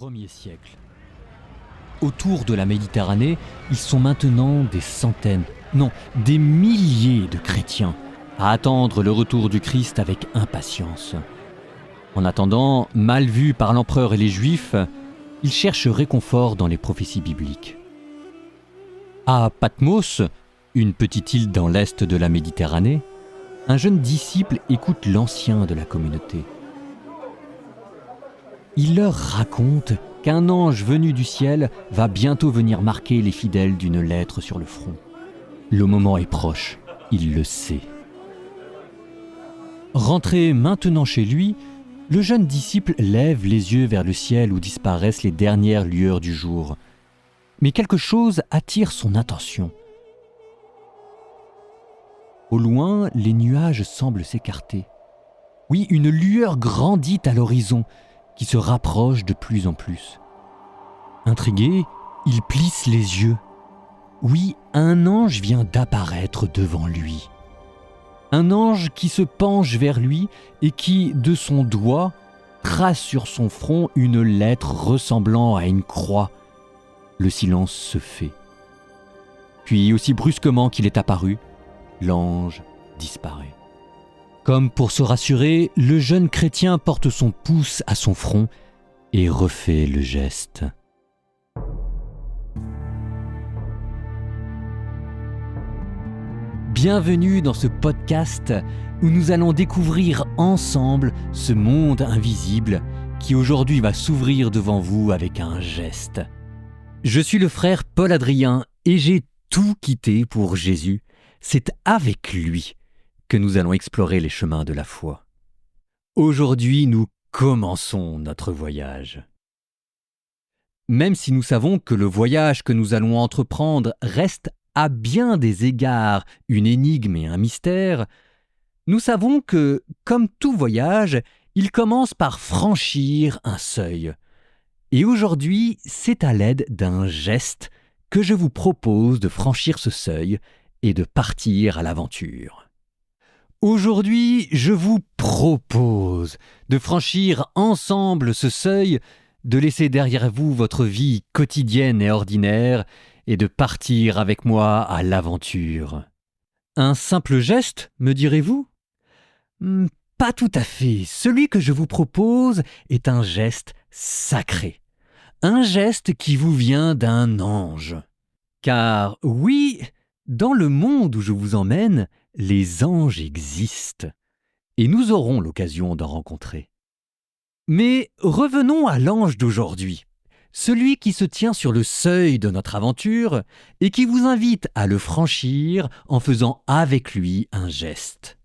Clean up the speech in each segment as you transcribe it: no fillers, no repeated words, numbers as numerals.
1er siècle. Autour de la Méditerranée, ils sont maintenant des centaines, non, des milliers de chrétiens à attendre le retour du Christ avec impatience. En attendant, mal vus par l'empereur et les Juifs, ils cherchent réconfort dans les prophéties bibliques. À Patmos, une petite île dans l'est de la Méditerranée, un jeune disciple écoute l'ancien de la communauté. Il leur raconte qu'un ange venu du ciel va bientôt venir marquer les fidèles d'une lettre sur le front. Le moment est proche, il le sait. Rentré maintenant chez lui, le jeune disciple lève les yeux vers le ciel où disparaissent les dernières lueurs du jour. Mais quelque chose attire son attention. Au loin, les nuages semblent s'écarter. Oui, une lueur grandit à l'horizon, qui se rapproche de plus en plus. Intrigué, il plisse les yeux. Oui, un ange vient d'apparaître devant lui. Un ange qui se penche vers lui et qui, de son doigt, trace sur son front une lettre ressemblant à une croix. Le silence se fait. Puis, aussi brusquement qu'il est apparu, l'ange disparaît. Comme pour se rassurer, le jeune chrétien porte son pouce à son front et refait le geste. Bienvenue dans ce podcast où nous allons découvrir ensemble ce monde invisible qui aujourd'hui va s'ouvrir devant vous avec un geste. Je suis le frère Paul Adrien et j'ai tout quitté pour Jésus. C'est avec lui que nous allons explorer les chemins de la foi. Aujourd'hui, nous commençons notre voyage. Même si nous savons que le voyage que nous allons entreprendre reste à bien des égards une énigme et un mystère, nous savons que, comme tout voyage, il commence par franchir un seuil. Et aujourd'hui, c'est à l'aide d'un geste que je vous propose de franchir ce seuil et de partir à l'aventure. Aujourd'hui, je vous propose de franchir ensemble ce seuil, de laisser derrière vous votre vie quotidienne et ordinaire et de partir avec moi à l'aventure. Un simple geste, me direz-vous ? Pas tout à fait. Celui que je vous propose est un geste sacré. Un geste qui vous vient d'un ange. Car oui, dans le monde où je vous emmène, les anges existent, et nous aurons l'occasion d'en rencontrer. Mais revenons à l'ange d'aujourd'hui, celui qui se tient sur le seuil de notre aventure et qui vous invite à le franchir en faisant avec lui un geste.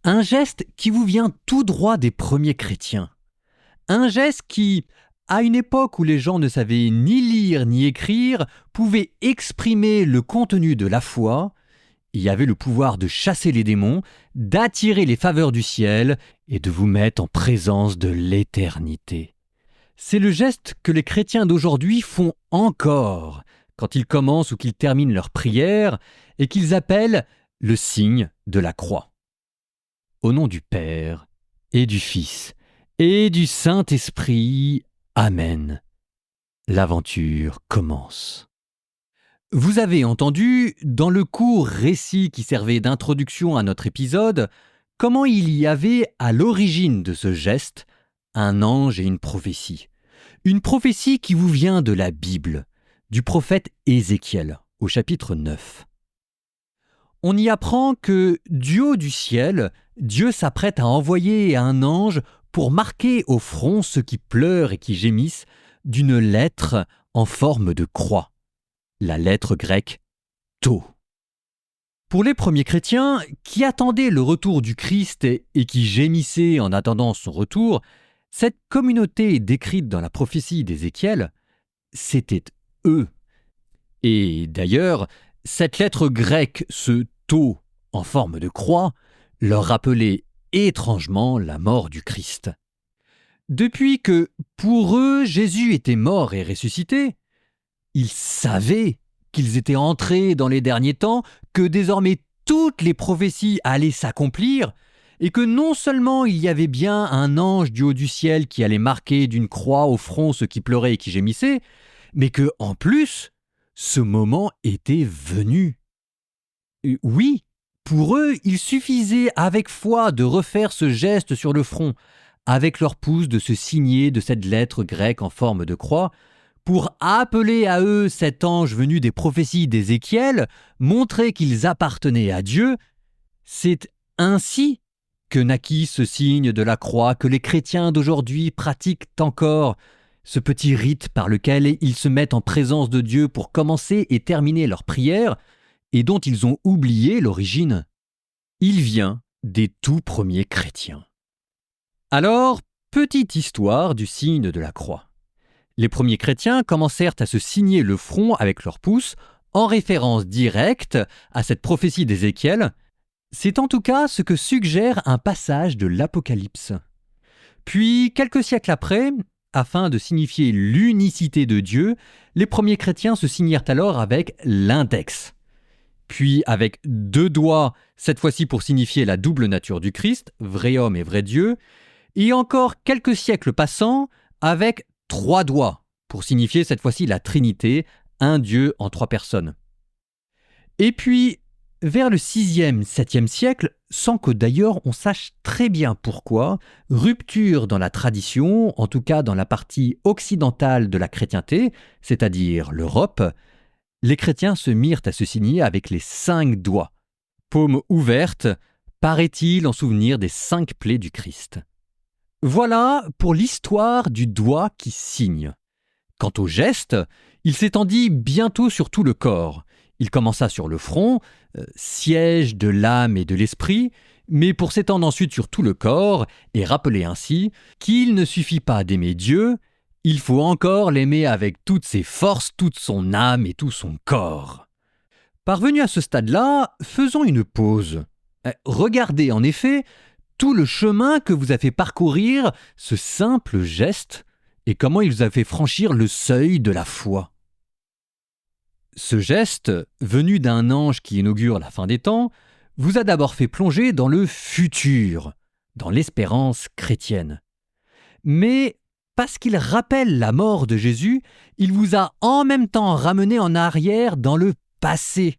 Un geste qui vous vient tout droit des premiers chrétiens. Un geste qui, à une époque où les gens ne savaient ni lire ni écrire, pouvait exprimer le contenu de la foi. Il y avait le pouvoir de chasser les démons, d'attirer les faveurs du ciel et de vous mettre en présence de l'éternité. C'est le geste que les chrétiens d'aujourd'hui font encore quand ils commencent ou qu'ils terminent leur prière et qu'ils appellent le signe de la croix. Au nom du Père et du Fils et du Saint-Esprit, Amen. L'aventure commence. Vous avez entendu, dans le court récit qui servait d'introduction à notre épisode, comment il y avait à l'origine de ce geste un ange et une prophétie. Une prophétie qui vous vient de la Bible, du prophète Ézéchiel, au chapitre 9. On y apprend que, du haut du ciel, Dieu s'apprête à envoyer un ange pour marquer au front ceux qui pleurent et qui gémissent d'une lettre en forme de croix. La lettre grecque Tau. Pour les premiers chrétiens qui attendaient le retour du Christ et qui gémissaient en attendant son retour, cette communauté décrite dans la prophétie d'Ézéchiel, c'était eux. Et d'ailleurs, cette lettre grecque, ce Tau en forme de croix, leur rappelait étrangement la mort du Christ. Depuis que, pour eux, Jésus était mort et ressuscité, ils savaient qu'ils étaient entrés dans les derniers temps, que désormais toutes les prophéties allaient s'accomplir, et que non seulement il y avait bien un ange du haut du ciel qui allait marquer d'une croix au front ceux qui pleuraient et qui gémissaient, mais que, en plus, ce moment était venu. Oui, pour eux, il suffisait avec foi de refaire ce geste sur le front, avec leur pouce de se signer de cette lettre grecque en forme de croix, pour appeler à eux cet ange venu des prophéties d'Ézéchiel, montrer qu'ils appartenaient à Dieu. C'est ainsi que naquit ce signe de la croix que les chrétiens d'aujourd'hui pratiquent encore, ce petit rite par lequel ils se mettent en présence de Dieu pour commencer et terminer leur prière, et dont ils ont oublié l'origine. Il vient des tout premiers chrétiens. Alors, petite histoire du signe de la croix. Les premiers chrétiens commencèrent à se signer le front avec leur pouce, en référence directe à cette prophétie d'Ézéchiel. C'est en tout cas ce que suggère un passage de l'Apocalypse. Puis, quelques siècles après, afin de signifier l'unicité de Dieu, les premiers chrétiens se signèrent alors avec l'index. Puis avec 2 doigts, cette fois-ci pour signifier la double nature du Christ, vrai homme et vrai Dieu, et encore quelques siècles passant, avec 3 doigts, pour signifier cette fois-ci la Trinité, un Dieu en 3 personnes. Et puis, vers le 6e, 7e siècle, sans que d'ailleurs on sache très bien pourquoi, rupture dans la tradition, en tout cas dans la partie occidentale de la chrétienté, c'est-à-dire l'Europe, les chrétiens se mirent à se signer avec les 5 doigts, paume ouverte, paraît-il en souvenir des 5 plaies du Christ. Voilà pour l'histoire du doigt qui signe. Quant au geste, il s'étendit bientôt sur tout le corps. Il commença sur le front, siège de l'âme et de l'esprit, mais pour s'étendre ensuite sur tout le corps et rappeler ainsi qu'il ne suffit pas d'aimer Dieu, il faut encore l'aimer avec toutes ses forces, toute son âme et tout son corps. Parvenus à ce stade-là, faisons une pause. Regardez en effet tout le chemin que vous a fait parcourir ce simple geste et comment il vous a fait franchir le seuil de la foi. Ce geste, venu d'un ange qui inaugure la fin des temps, vous a d'abord fait plonger dans le futur, dans l'espérance chrétienne. Mais parce qu'il rappelle la mort de Jésus, il vous a en même temps ramené en arrière dans le passé,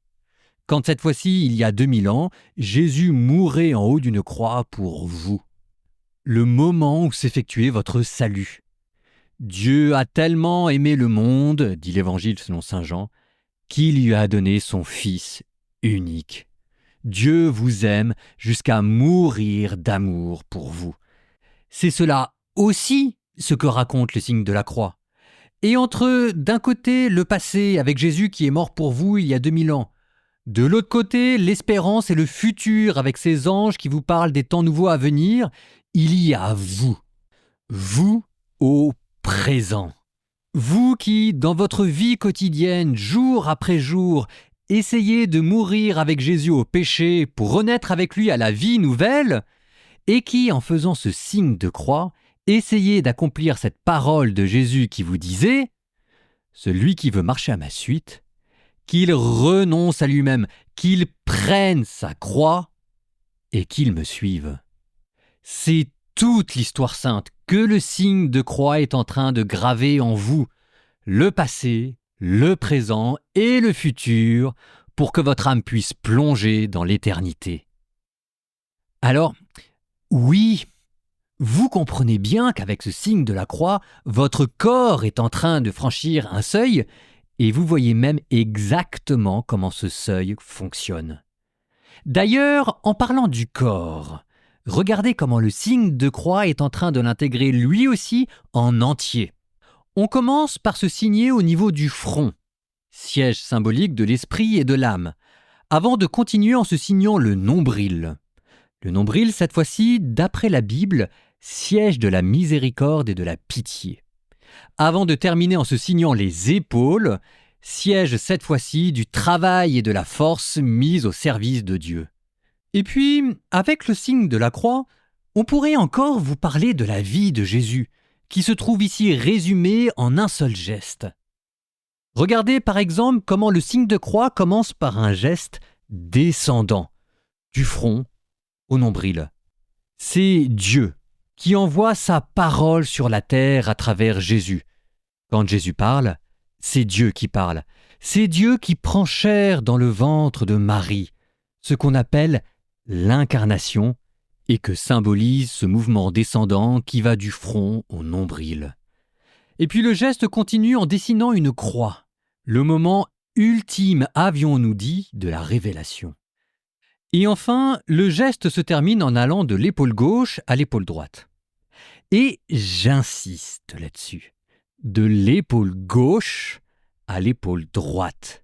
quand cette fois-ci, il y a 2000 ans, Jésus mourait en haut d'une croix pour vous. Le moment où s'effectuait votre salut. Dieu a tellement aimé le monde, dit l'Évangile selon saint Jean, qu'il lui a donné son Fils unique. Dieu vous aime jusqu'à mourir d'amour pour vous. C'est cela aussi ce que raconte le signe de la croix. Et entre, d'un côté, le passé avec Jésus qui est mort pour vous il y a 2000 ans, de l'autre côté, l'espérance et le futur avec ces anges qui vous parlent des temps nouveaux à venir, il y a vous. Vous au présent. Vous qui, dans votre vie quotidienne, jour après jour, essayez de mourir avec Jésus au péché pour renaître avec lui à la vie nouvelle, et qui, en faisant ce signe de croix, essayez d'accomplir cette parole de Jésus qui vous disait « Celui qui veut marcher à ma suite, qu'il renonce à lui-même, qu'il prenne sa croix et qu'il me suive. » C'est toute l'histoire sainte que le signe de croix est en train de graver en vous, le passé, le présent et le futur, pour que votre âme puisse plonger dans l'éternité. Alors, oui, vous comprenez bien qu'avec ce signe de la croix, votre corps est en train de franchir un seuil, et vous voyez même exactement comment ce seuil fonctionne. D'ailleurs, en parlant du corps, regardez comment le signe de croix est en train de l'intégrer lui aussi en entier. On commence par se signer au niveau du front, siège symbolique de l'esprit et de l'âme, avant de continuer en se signant le nombril. Le nombril, cette fois-ci, d'après la Bible, siège de la miséricorde et de la pitié. Avant de terminer en se signant les épaules, siège cette fois-ci du travail et de la force mise au service de Dieu. Et puis, avec le signe de la croix, on pourrait encore vous parler de la vie de Jésus, qui se trouve ici résumée en un seul geste. Regardez par exemple comment le signe de croix commence par un geste descendant, du front au nombril. C'est Dieu qui envoie sa parole sur la terre à travers Jésus. Quand Jésus parle, c'est Dieu qui parle. C'est Dieu qui prend chair dans le ventre de Marie, ce qu'on appelle l'incarnation, et que symbolise ce mouvement descendant qui va du front au nombril. Et puis le geste continue en dessinant une croix, le moment ultime, avions-nous dit, de la révélation. Et enfin, le geste se termine en allant de l'épaule gauche à l'épaule droite. Et j'insiste là-dessus, de l'épaule gauche à l'épaule droite.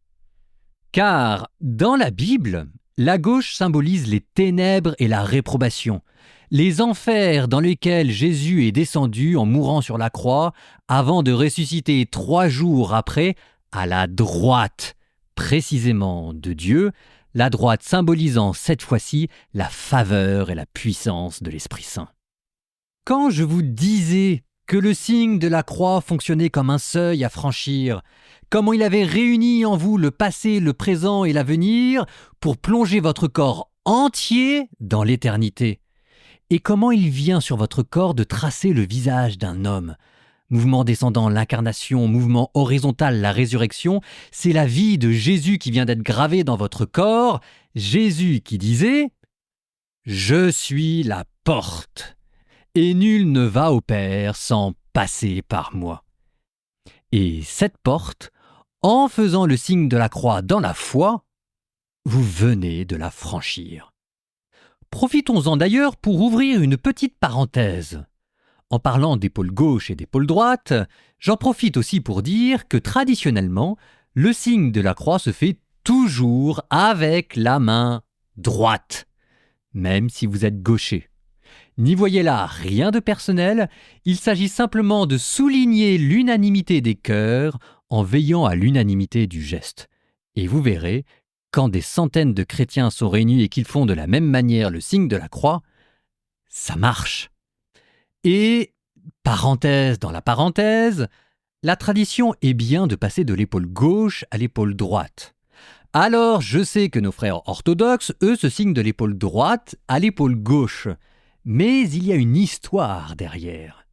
Car dans la Bible, la gauche symbolise les ténèbres et la réprobation, les enfers dans lesquels Jésus est descendu en mourant sur la croix avant de ressusciter 3 jours après à la droite, précisément de Dieu, la droite symbolisant cette fois-ci la faveur et la puissance de l'Esprit Saint. Quand je vous disais que le signe de la croix fonctionnait comme un seuil à franchir, comment il avait réuni en vous le passé, le présent et l'avenir pour plonger votre corps entier dans l'éternité, et comment il vient sur votre corps de tracer le visage d'un homme. Mouvement descendant, l'incarnation, mouvement horizontal, la résurrection, c'est la vie de Jésus qui vient d'être gravée dans votre corps, Jésus qui disait « Je suis la porte, et nul ne va au Père sans passer par moi. » Et cette porte, en faisant le signe de la croix dans la foi, vous venez de la franchir. Profitons-en d'ailleurs pour ouvrir une petite parenthèse. En parlant d'épaule gauche et d'épaule droite, j'en profite aussi pour dire que traditionnellement, le signe de la croix se fait toujours avec la main droite, même si vous êtes gaucher. N'y voyez là rien de personnel, il s'agit simplement de souligner l'unanimité des cœurs en veillant à l'unanimité du geste. Et vous verrez, quand des centaines de chrétiens sont réunis et qu'ils font de la même manière le signe de la croix, ça marche. Et, parenthèse dans la parenthèse, la tradition est bien de passer de l'épaule gauche à l'épaule droite. Alors, je sais que nos frères orthodoxes, eux, se signent de l'épaule droite à l'épaule gauche. Mais il y a une histoire derrière.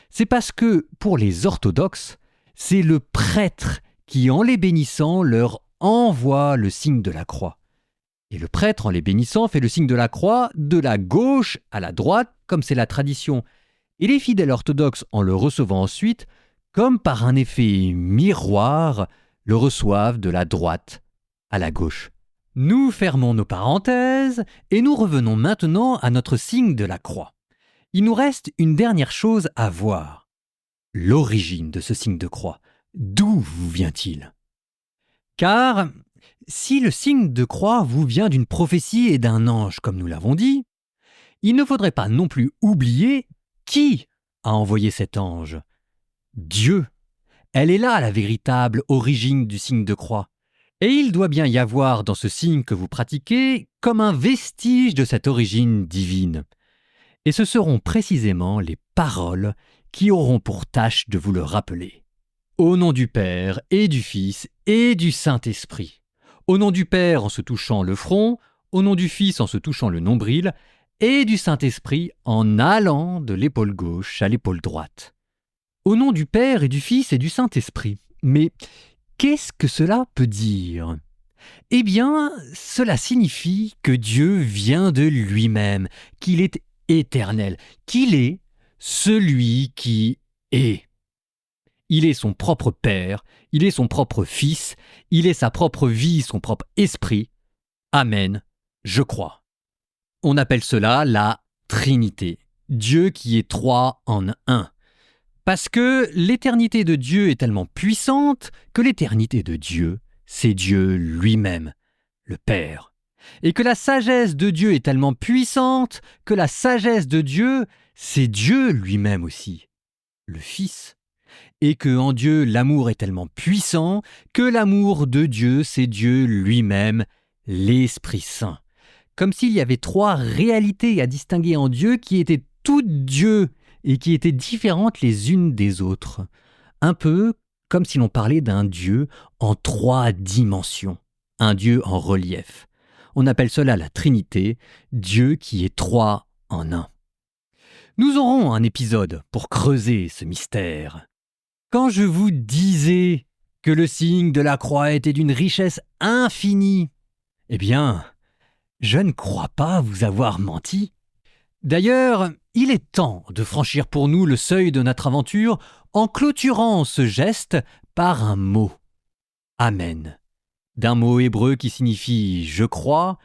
C'est parce que, pour les orthodoxes, c'est le prêtre qui, en les bénissant, leur envoie le signe de la croix. Et le prêtre, en les bénissant, fait le signe de la croix de la gauche à la droite, comme c'est la tradition. Et les fidèles orthodoxes, en le recevant ensuite, comme par un effet miroir, le reçoivent de la droite à la gauche. Nous fermons nos parenthèses et nous revenons maintenant à notre signe de la croix. Il nous reste une dernière chose à voir. L'origine de ce signe de croix. D'où vous vient-il ? Car si le signe de croix vous vient d'une prophétie et d'un ange, comme nous l'avons dit, il ne faudrait pas non plus oublier qui a envoyé cet ange. Dieu. Elle est là la véritable origine du signe de croix. Et il doit bien y avoir dans ce signe que vous pratiquez comme un vestige de cette origine divine. Et ce seront précisément les paroles qui auront pour tâche de vous le rappeler. Au nom du Père et du Fils et du Saint-Esprit. Au nom du Père en se touchant le front, au nom du Fils en se touchant le nombril, et du Saint-Esprit en allant de l'épaule gauche à l'épaule droite. Au nom du Père et du Fils et du Saint-Esprit. Mais qu'est-ce que cela peut dire ? Eh bien, cela signifie que Dieu vient de lui-même, qu'il est éternel, qu'il est celui qui est. Il est son propre Père, il est son propre Fils, il est sa propre vie, son propre esprit. Amen, je crois. On appelle cela la Trinité, Dieu qui est 3 en 1. Parce que l'éternité de Dieu est tellement puissante que l'éternité de Dieu, c'est Dieu lui-même, le Père. Et que la sagesse de Dieu est tellement puissante que la sagesse de Dieu, c'est Dieu lui-même aussi, le Fils. Et que en Dieu, l'amour est tellement puissant que l'amour de Dieu, c'est Dieu lui-même, l'Esprit Saint. Comme s'il y avait 3 réalités à distinguer en Dieu qui étaient toutes Dieu et qui étaient différentes les unes des autres. Un peu comme si l'on parlait d'un Dieu en 3 dimensions, un Dieu en relief. On appelle cela la Trinité, Dieu qui est 3 en 1. Nous aurons un épisode pour creuser ce mystère. Quand je vous disais que le signe de la croix était d'une richesse infinie, eh bien, je ne crois pas vous avoir menti. D'ailleurs, il est temps de franchir pour nous le seuil de notre aventure en clôturant ce geste par un mot. Amen. D'un mot hébreu qui signifie « je crois »,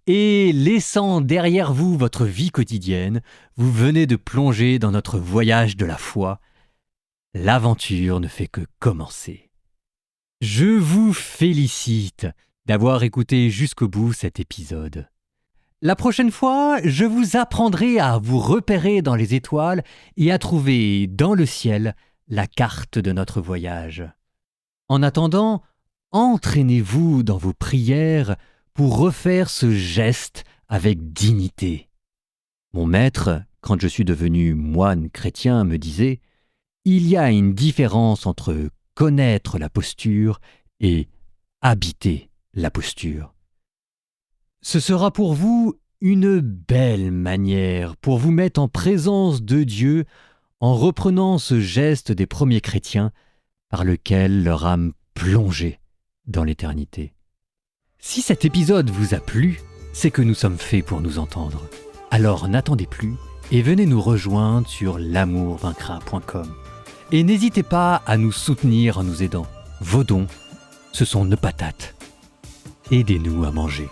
et laissant derrière vous votre vie quotidienne, vous venez de plonger dans notre voyage de la foi. L'aventure ne fait que commencer. Je vous félicite d'avoir écouté jusqu'au bout cet épisode. La prochaine fois, je vous apprendrai à vous repérer dans les étoiles et à trouver dans le ciel la carte de notre voyage. En attendant, entraînez-vous dans vos prières pour refaire ce geste avec dignité. Mon maître, quand je suis devenu moine chrétien, me disait « Il y a une différence entre connaître la posture et habiter la posture ». Ce sera pour vous une belle manière pour vous mettre en présence de Dieu en reprenant ce geste des premiers chrétiens par lequel leur âme plongeait dans l'éternité. Si cet épisode vous a plu, c'est que nous sommes faits pour nous entendre. Alors n'attendez plus et venez nous rejoindre sur l'amourvaincra.com. Et n'hésitez pas à nous soutenir en nous aidant. Vos dons, ce sont nos patates. Aidez-nous à manger.